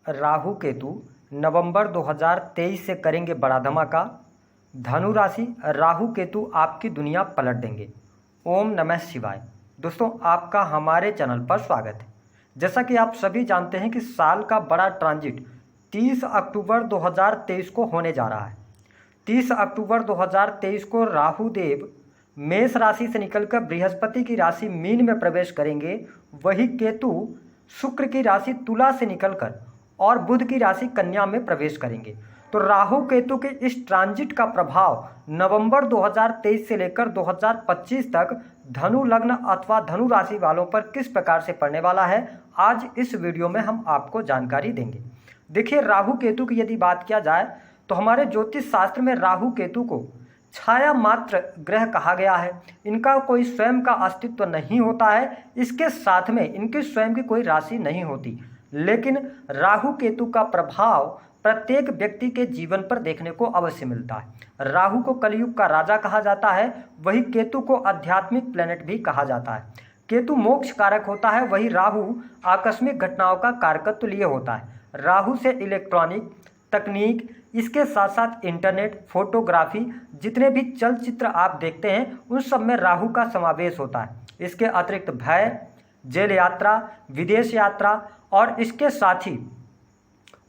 राहु केतु नवंबर 2023 से करेंगे बड़ा धमाका। धनु राशि राहु केतु आपकी दुनिया पलट देंगे। ओम नमः शिवाय। दोस्तों, आपका हमारे चैनल पर स्वागत है। जैसा कि आप सभी जानते हैं कि साल का बड़ा ट्रांजिट 30 अक्टूबर 2023 को होने जा रहा है। 30 अक्टूबर 2023 को राहु देव मेष राशि से निकलकर बृहस्पति की राशि मीन में प्रवेश करेंगे। वही केतु शुक्र की राशि तुला से निकलकर और बुध की राशि कन्या में प्रवेश करेंगे। तो राहु केतु के इस ट्रांजिट का प्रभाव नवंबर 2023 से लेकर 2025 तक धनु लग्न अथवा धनु राशि वालों पर किस प्रकार से पड़ने वाला है, आज इस वीडियो में हम आपको जानकारी देंगे। देखिए, राहु केतु की यदि बात किया जाए तो हमारे ज्योतिष शास्त्र में राहु केतु को छाया मात्र ग्रह कहा गया है। इनका कोई स्वयं का अस्तित्व नहीं होता है। इसके साथ में इनकी स्वयं की कोई राशि नहीं होती, लेकिन राहु केतु का प्रभाव प्रत्येक व्यक्ति के जीवन पर देखने को अवश्य मिलता है। राहु को कलयुग का राजा कहा जाता है, वही केतु को आध्यात्मिक प्लेनेट भी कहा जाता है। केतु मोक्ष कारक होता है, वही राहु आकस्मिक घटनाओं का कारकत्व लिए होता है। राहु से इलेक्ट्रॉनिक तकनीक, इसके साथ साथ इंटरनेट, फोटोग्राफी, जितने भी चलचित्र आप देखते हैं उन सब में राहु का समावेश होता है। इसके अतिरिक्त भय, जेल यात्रा, विदेश यात्रा और इसके साथ ही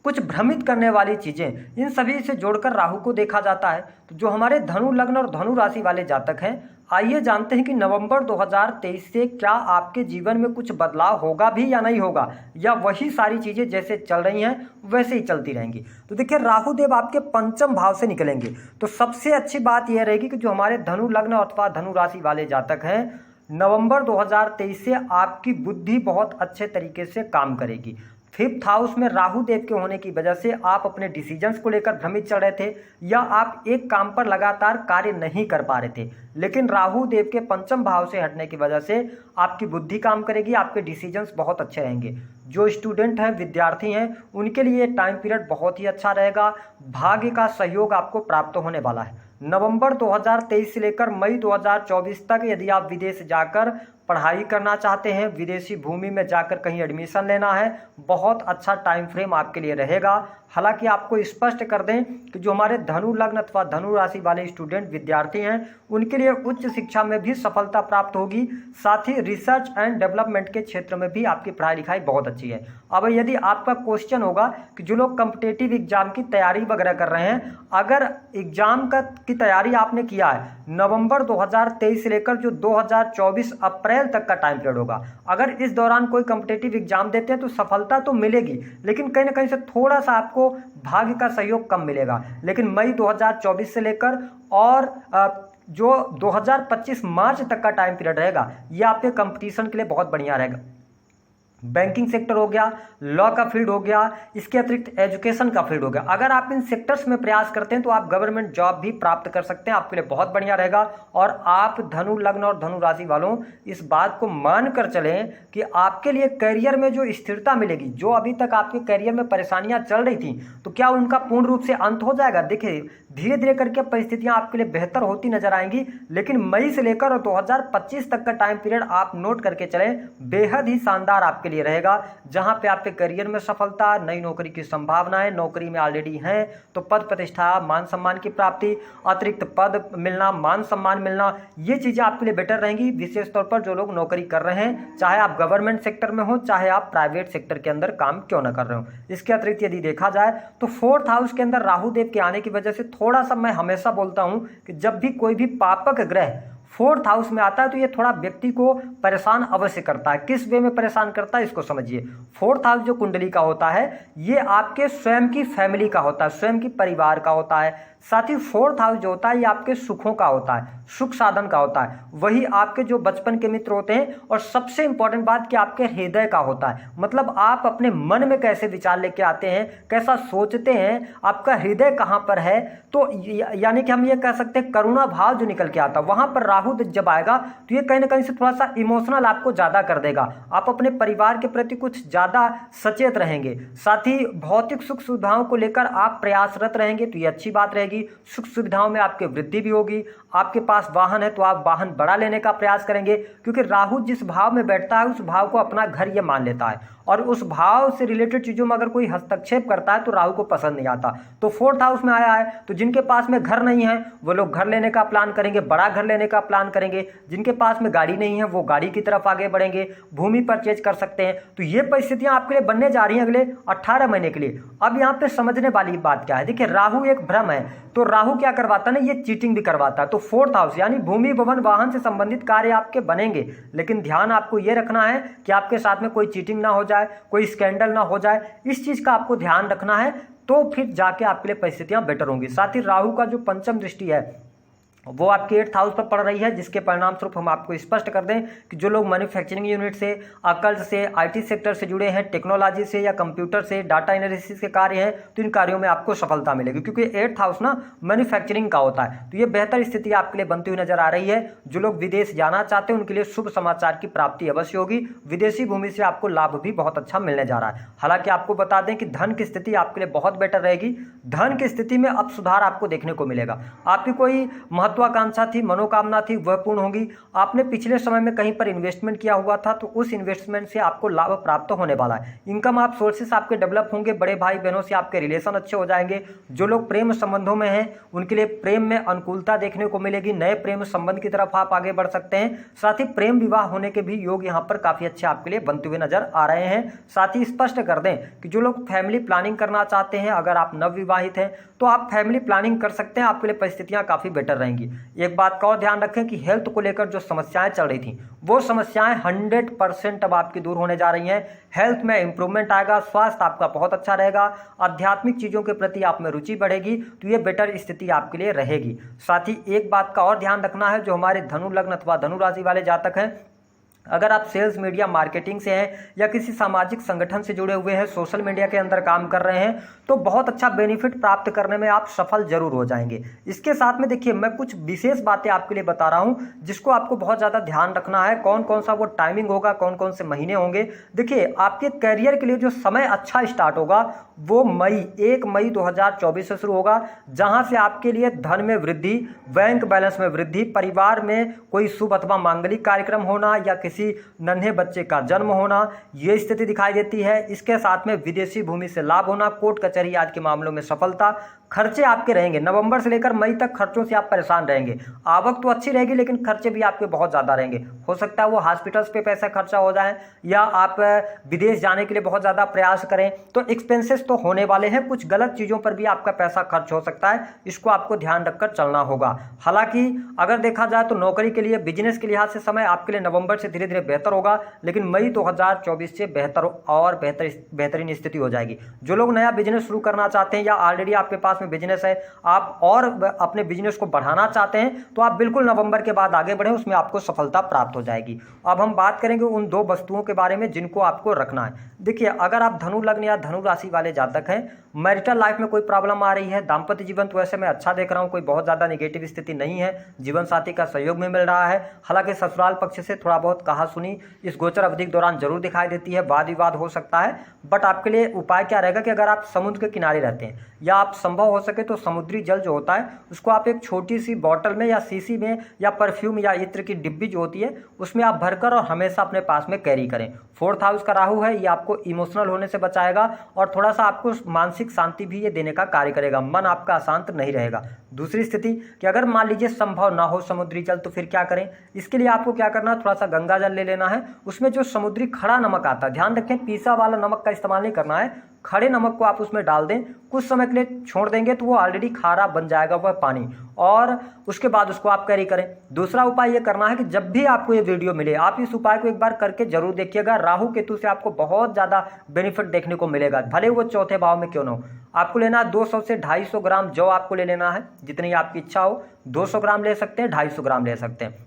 कुछ भ्रमित करने वाली चीज़ें, इन सभी से जोड़कर राहु को देखा जाता है। तो जो हमारे धनु लग्न और धनु राशि वाले जातक हैं, आइए जानते हैं कि नवंबर 2023 से क्या आपके जीवन में कुछ बदलाव होगा भी या नहीं होगा, या वही सारी चीज़ें जैसे चल रही हैं वैसे ही चलती रहेंगी। तो देखिए, राहु देव आपके पंचम भाव से निकलेंगे। तो सबसे अच्छी बात यह रहेगी कि जो हमारे धनु लग्न अथवा धनु राशि वाले जातक हैं, नवंबर 2023 से आपकी बुद्धि बहुत अच्छे तरीके से काम करेगी। 5th हाउस में राहु देव के होने की वजह से आप अपने डिसीजंस को लेकर भ्रमित चल रहे थे, या आप एक काम पर लगातार कार्य नहीं कर पा रहे थे, लेकिन राहु देव के पंचम भाव से हटने की वजह से आपकी बुद्धि काम करेगी, आपके डिसीजंस बहुत अच्छे रहेंगे। जो स्टूडेंट हैं, विद्यार्थी हैं, उनके लिए टाइम पीरियड बहुत ही अच्छा रहेगा। भाग्य का सहयोग आपको प्राप्त होने वाला है। नवंबर 2023 से लेकर मई 2024 तक यदि आप विदेश जाकर पढ़ाई करना चाहते हैं, विदेशी भूमि में जाकर कहीं एडमिशन लेना है, बहुत अच्छा टाइम फ्रेम आपके लिए रहेगा। हालांकि आपको स्पष्ट कर दें कि जो हमारे धनु लग्न अथवा धनु राशि वाले स्टूडेंट विद्यार्थी हैं, उनके लिए उच्च शिक्षा में भी सफलता प्राप्त होगी। साथ ही रिसर्च एंड डेवलपमेंट के क्षेत्र में भी आपकी पढ़ाई लिखाई बहुत अच्छी है। अब यदि आपका क्वेश्चन होगा कि जो लोग कॉम्पिटिटिव एग्जाम की तैयारी वगैरह कर रहे हैं, अगर एग्जाम की तैयारी आपने किया है, नवंबर 2023 से लेकर जो 2024 अप्रैल तक का टाइम पीरियड होगा, अगर इस दौरान कोई कॉम्पिटिटिव एग्जाम देते हैं तो सफलता तो मिलेगी, लेकिन कहीं ना कहीं से थोड़ा सा आपको भाग्य का सहयोग कम मिलेगा। लेकिन मई 2024 से लेकर और जो 2025 मार्च तक का टाइम पीरियड रहेगा, ये आपके कंपटीशन के लिए बहुत बढ़िया रहेगा। बैंकिंग सेक्टर हो गया, लॉ का फील्ड हो गया, इसके अतिरिक्त एजुकेशन का फील्ड हो गया। अगर आप इन सेक्टर्स में प्रयास करते हैं तो आप गवर्नमेंट जॉब भी प्राप्त कर सकते हैं, आपके लिए बहुत बढ़िया रहेगा। और आप धनु लग्न और धनु राशि वालों इस बात को मान कर चलें कि आपके लिए करियर में जो स्थिरता मिलेगी, जो अभी तक आपके करियर में परेशानियां चल रही थी, तो क्या उनका पूर्ण रूप से अंत हो जाएगा। देखिए, धीरे धीरे करके परिस्थितियां आपके लिए बेहतर होती नजर आएंगी, लेकिन मई से लेकर 2025 तक का टाइम पीरियड आप नोट करके चलें, बेहद ही शानदार आपके लिए रहेगा। जहां पे आपके करियर में सफलता, नई नौकरी की संभावनाएं, नौकरी में ऑलरेडी हैं तो पद प्रतिष्ठा, मान सम्मान की प्राप्ति, अतिरिक्त पद मिलना, मान सम्मान मिलना, ये चीजें आपके लिए बेटर रहेंगी। विशेष तौर पर जो लोग नौकरी कर रहे हैं, चाहे आप गवर्नमेंट सेक्टर में हो, चाहे आप प्राइवेट सेक्टर के अंदर काम क्यों ना कर रहे हो। इसके अतिरिक्त यदि देखा जाए तो 4th हाउस के अंदर राहु देव के आने की वजह से थोड़ा सा, मैं हमेशा बोलता हूं कि जब भी कोई भी पापक ग्रह 4th हाउस में आता है तो ये थोड़ा व्यक्ति को परेशान अवश्य करता है। किस वे में परेशान करता है, इसको समझिए। 4th हाउस जो कुंडली का होता है, ये आपके स्वयं की फैमिली का होता है, स्वयं की परिवार का होता है। साथ ही 4th हाउस जो होता है, ये आपके सुखों का होता है, सुख साधन का होता है। वही आपके जो बचपन के मित्र होते हैं, और सबसे इंपॉर्टेंट बात कि आपके हृदय का होता है। मतलब आप अपने मन में कैसे विचार लेके आते हैं, कैसा सोचते हैं, आपका हृदय कहाँ पर है। तो यानी कि हम ये कह सकते हैं करुणा भाव जो निकल के आता है, वहां पर राहु जब आएगा तो ये कहीं ना कहीं से थोड़ा सा इमोशनल आपको ज्यादा कर देगा। आप अपने परिवार के प्रति कुछ ज्यादा सचेत रहेंगे। साथ ही भौतिक सुख सुविधाओं को लेकर आप प्रयासरत रहेंगे, तो ये अच्छी बात रहेगी। सुख सुविधाओं में आपकी वृद्धि भी होगी। आपके पास वाहन है तो आप वाहन बड़ा लेने का प्रयास करेंगे, क्योंकि राहु जिस भाव में बैठता है उस भाव को अपना घर ये मान लेता है। और उस भाव से रिलेटेड चीज़ों में अगर कोई हस्तक्षेप करता है तो राहु को पसंद नहीं आता। तो 4th हाउस में आया है, तो जिनके पास में घर नहीं है वो लोग घर लेने का प्लान करेंगे, बड़ा घर लेने का प्लान करेंगे। जिनके पास में गाड़ी नहीं है वो गाड़ी की तरफ आगे बढ़ेंगे, भूमि परचेज कर सकते हैं। तो ये परिस्थितियां आपके लिए बनने जा रही हैं अगले 18 महीने के लिए। अब यहाँ पे समझने वाली बात क्या है, देखिए राहु एक भ्रम है, तो राहु क्या करवाता है ना, ये चीटिंग भी करवाता है। तो 4th हाउस यानी भूमि भवन वाहन से संबंधित कार्य आपके बनेंगे, लेकिन ध्यान आपको ये रखना है कि आपके साथ में कोई चीटिंग ना हो जाए, कोई स्कैंडल ना हो जाए, इस चीज का आपको ध्यान रखना है, तो फिर जाके आपके लिए परिस्थितियां बेटर होंगी। साथ ही राहु का जो पंचम दृष्टि है वो आपके 8th हाउस पर पड़ रही है, जिसके परिणाम स्वरूप हम आपको स्पष्ट कर दें कि जो लोग मैन्युफैक्चरिंग यूनिट से, अकल्ट से, आईटी सेक्टर से जुड़े हैं, टेक्नोलॉजी से या कंप्यूटर से, डाटा एनालिसिस के कार्य हैं, तो इन कार्यों में आपको सफलता मिलेगी, क्योंकि 8th हाउस ना मैन्युफैक्चरिंग का होता है। तो ये बेहतर स्थिति आपके लिए बनती हुई नजर आ रही है। जो लोग विदेश जाना चाहते हैं उनके लिए शुभ समाचार की प्राप्ति अवश्य होगी। विदेशी भूमि से आपको लाभ भी बहुत अच्छा मिलने जा रहा है। हालांकि आपको बता दें कि धन की स्थिति आपके लिए बहुत बेटर रहेगी। धन की स्थिति में अब सुधार आपको देखने को मिलेगा। आपकी कोई महत्वाकांक्षा थी, मनोकामना थी, वह पूर्ण होगी। आपने पिछले समय में कहीं पर इन्वेस्टमेंट किया हुआ था, तो उस इन्वेस्टमेंट से आपको लाभ प्राप्त होने वाला है। इनकम आप सोर्सेस आपके डेवलप होंगे, बड़े भाई बहनों से आपके रिलेशन अच्छे हो जाएंगे। जो लोग प्रेम संबंधों में हैं उनके लिए प्रेम में अनुकूलता देखने को मिलेगी, नए प्रेम संबंध की तरफ आप आगे बढ़ सकते हैं। साथ ही प्रेम विवाह होने के भी योग यहाँ पर काफी अच्छे आपके लिए बनते हुए नजर आ रहे हैं। साथ ही स्पष्ट कर दें कि जो लोग फैमिली प्लानिंग करना चाहते हैं, अगर आप नवविवाहित हैं तो आप फैमिली प्लानिंग कर सकते हैं, आपके लिए परिस्थितियां काफी बेटर रहेंगी। एक बात का और ध्यान रखें कि हेल्थ को लेकर जो समस्याएं चल रही थी वो समस्याएं 100% अब आपकी दूर होने जा रही हैं। हेल्थ में इंप्रूवमेंट आएगा, स्वास्थ्य आपका बहुत अच्छा रहेगा, आध्यात्मिक चीजों के प्रति आप में रुचि बढ़ेगी, तो ये बेटर स्थिति आपके लिए रहेगी। साथ ही एक बात का और ध्यान रखना है, जो हमारे धनु लग्न अथवा धनु राशि वाले जातक हैं, अगर आप सेल्स मीडिया मार्केटिंग से हैं या किसी सामाजिक संगठन से जुड़े हुए हैं, सोशल मीडिया के अंदर काम कर रहे हैं, तो बहुत अच्छा बेनिफिट प्राप्त करने में आप सफल जरूर हो जाएंगे। इसके साथ में देखिए मैं कुछ विशेष बातें आपके लिए बता रहा हूं जिसको आपको बहुत ज़्यादा ध्यान रखना है। कौन कौन सा वो टाइमिंग होगा, कौन कौन से महीने होंगे। देखिए आपके करियर के लिए जो समय अच्छा स्टार्ट होगा वो 1 मई 2024 से शुरू होगा, जहां से आपके लिए धन में वृद्धि, बैंक बैलेंस में वृद्धि, परिवार में कोई शुभ अथवा मांगलिक कार्यक्रम होना या किसी नन्हे बच्चे का जन्म होना, ये स्थिति दिखाई देती है। इसके साथ में विदेशी भूमि से लाभ होना, कोर्ट कचहरी आदि के मामलों में सफलता। खर्चे आपके रहेंगे, नवंबर से लेकर मई तक खर्चों से आप परेशान रहेंगे। आवक तो अच्छी रहेगी लेकिन खर्चे भी आपके बहुत ज्यादा रहेंगे। हो सकता है वो हॉस्पिटल्स पे पैसा खर्चा हो जाए या आप विदेश जाने के लिए बहुत ज्यादा प्रयास करें, तो एक्सपेंसेस तो होने वाले हैं। कुछ गलत चीजों पर भी आपका पैसा खर्च हो सकता है, इसको आपको ध्यान रखकर चलना होगा। हालांकि अगर देखा जाए तो नौकरी के लिए, बिजनेस के लिहाज से समय आपके लिए नवंबर से धीरे धीरे बेहतर होगा, लेकिन मई 2024 से बेहतर और बेहतरीन स्थिति हो जाएगी। जो लोग नया बिजनेस शुरू करना चाहते हैं या ऑलरेडी आपके पास में बिजनेस है, आप और अपने बिजनेस को बढ़ाना चाहते हैं, तो आप बिल्कुल नवंबर के बाद आगे बढ़ें, उसमें आपको सफलता प्राप्त हो जाएगी। अब हम बात करेंगे उन 2 वस्तुओं के बारे में जिनको आपको रखना है। देखिए अगर आप धनु लग्न या धनु राशि वाले जातक हैं, मैरिटल लाइफ में कोई प्रॉब्लम आ रही है, दाम्पत्य जीवन तो वैसे मैं अच्छा देख रहा हूं, कोई बहुत ज्यादा नेगेटिव स्थिति नहीं है, जीवन साथी का सहयोग में मिल रहा है। हालांकि ससुराल पक्ष से थोड़ा बहुत कहा सुनी इस गोचर अवधि के दौरान जरूर दिखाई देती है, वाद विवाद हो सकता है। बट आपके लिए उपाय क्या रहेगा कि अगर आप समुद्र के किनारे रहते हैं या आप संभव हो सके तो समुद्री जल जो होता है उसको आप एक छोटी सी बॉटल में या शीशी में या परफ्यूम या इत्र की डिब्बी जो होती है उसमें आप भरकर और हमेशा अपने पास में कैरी करें। 4th हाउस का राहु है, ये आपको इमोशनल होने से बचाएगा और थोड़ा सा आपको मानसिक शांति भी ये देने का कार्य करेगा, मन आपका अशांत नहीं रहेगा। दूसरी स्थिति कि अगर मान लीजिए संभव ना हो समुद्री जल, तो फिर क्या करें। इसके लिए आपको क्या करना है, थोड़ा सा गंगा जल ले लेना है, उसमें जो समुद्री खड़ा नमक आता है, ध्यान रखें पीसा वाला नमक का इस्तेमाल नहीं करना है, खड़े नमक को आप उसमें डाल दें, कुछ समय के लिए छोड़ देंगे तो वो ऑलरेडी खारा बन जाएगा वह पानी, और उसके बाद उसको आप कैरी करें। दूसरा उपाय ये करना है कि जब भी आपको ये वीडियो मिले आप इस उपाय को एक बार करके जरूर देखिएगा। राहु केतु से आपको बहुत ज्यादा बेनिफिट देखने को मिलेगा, भले वो चौथे भाव में क्यों ना हो। आपको लेना 200 से 250 ग्राम जौ आपको ले लेना है, जितनी आपकी इच्छा हो, 200 ग्राम ले सकते हैं, 250 ग्राम ले सकते हैं।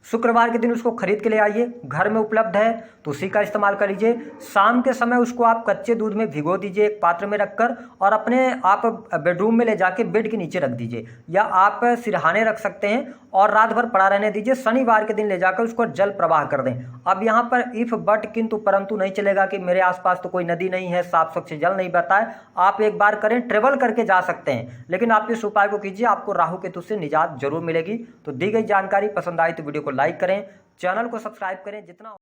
शुक्रवार के दिन उसको खरीद के ले आइए, घर में उपलब्ध है तो उसी का इस्तेमाल कर लीजिए। शाम के समय उसको आप कच्चे दूध में भिगो दीजिए एक पात्र में रखकर, और अपने आप बेडरूम में ले जाके बेड के नीचे रख दीजिए, या आप सिरहाने रख सकते हैं और रात भर पड़ा रहने दीजिए। शनिवार के दिन ले जाकर उसको जल प्रवाह कर दें। अब यहाँ पर इफ बट किंतु परंतु नहीं चलेगा कि मेरे आसपास तो कोई नदी नहीं है, साफ स्वच्छ जल नहीं बहता है। आप एक बार करें, ट्रेवल करके जा सकते हैं, लेकिन आप इस उपाय को कीजिए, आपको राहु केतु से निजात जरूर मिलेगी। तो दी गई जानकारी पसंद आई तो वीडियो को लाइक करें, चैनल को सब्सक्राइब करें, जितना